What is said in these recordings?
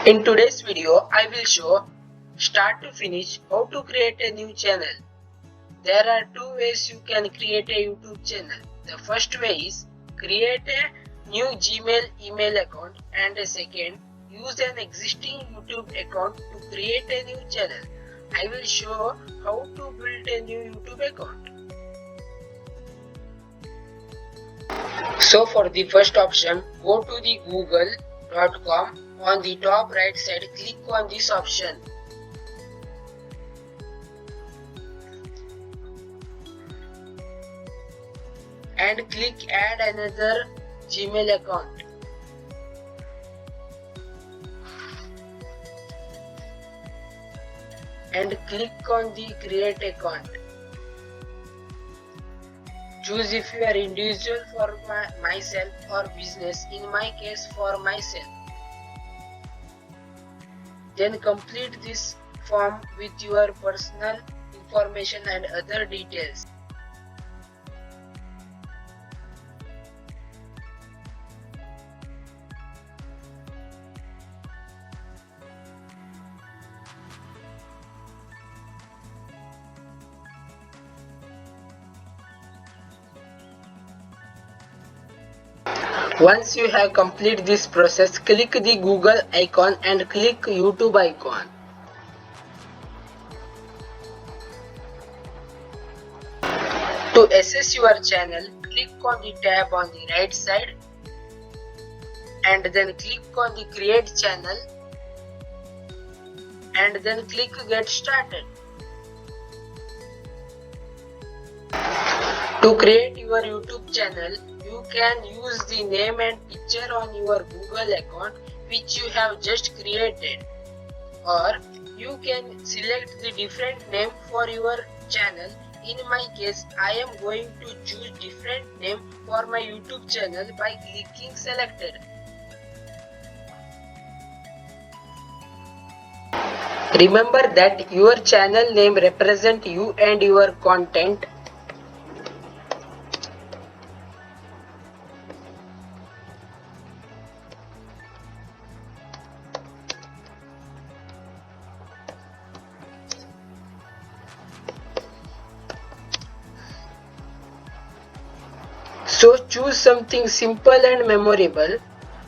In today's video, I will show start to finish how to create a new channel. There are two ways you can create a YouTube channel. The first way is create a new Gmail email account, and a second, use an existing YouTube account to create a new channel. I will show how to build a new YouTube account. So for the first option, go to the google.com. On the top right side, click on this option. And click add another Gmail account. And click on the create account. Choose if you are individual for myself or business, in my case for myself. Then complete this form with your personal information and other details. Once you have completed this process, click the Google icon and click YouTube icon. To access your channel, click on the tab on the right side and then click on the create channel and then click get started. To create your YouTube channel, you can use the name and picture on your Google account which you have just created, or you can select the different name for your channel. In my case, I am going to choose different name for my YouTube channel by clicking selected. Remember that your channel name represents you and your content. So choose something simple and memorable.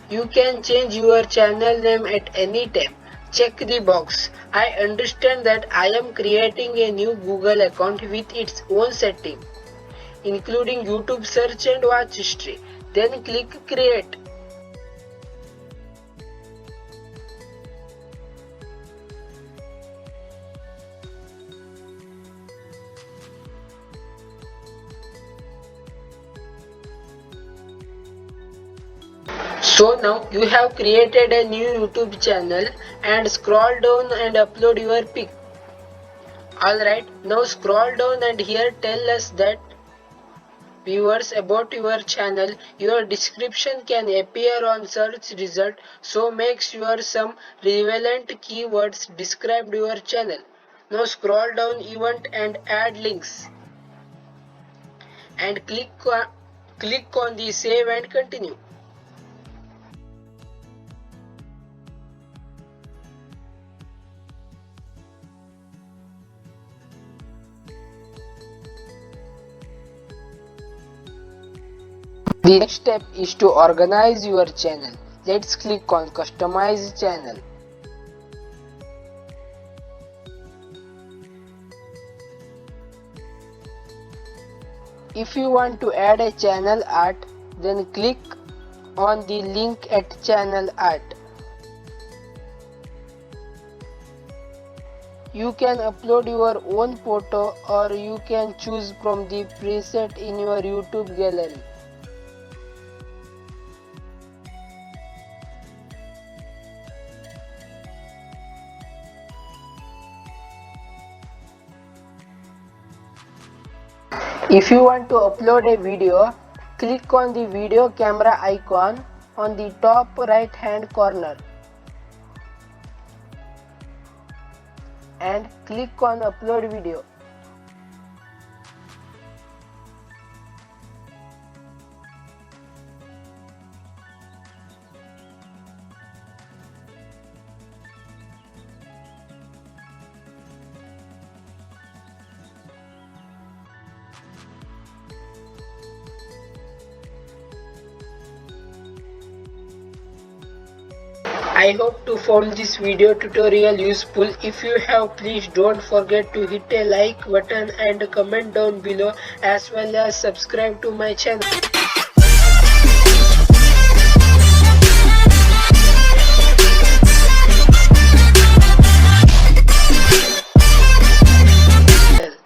You can change your channel name at any time. Check the box. I understand that I am creating a new Google account with its own setting, including YouTube search and watch history. Then click create. So now you have created a new YouTube channel, and scroll down and upload your pic. Alright, now scroll down and here tell us that viewers about your channel. Your description can appear on search result, so make sure some relevant keywords describe your channel. Now scroll down event and add links and click on the save and continue. The next step is to organize your channel. Let's click on customize channel. If you want to add a channel art, then click on the link at channel art. You can upload your own photo, or you can choose from the preset in your YouTube gallery. If you want to upload a video, click on the video camera icon on the top right hand corner and click on upload video. I hope to found this video tutorial useful. If you have, please don't forget to hit a like button and comment down below, as well as subscribe to my channel.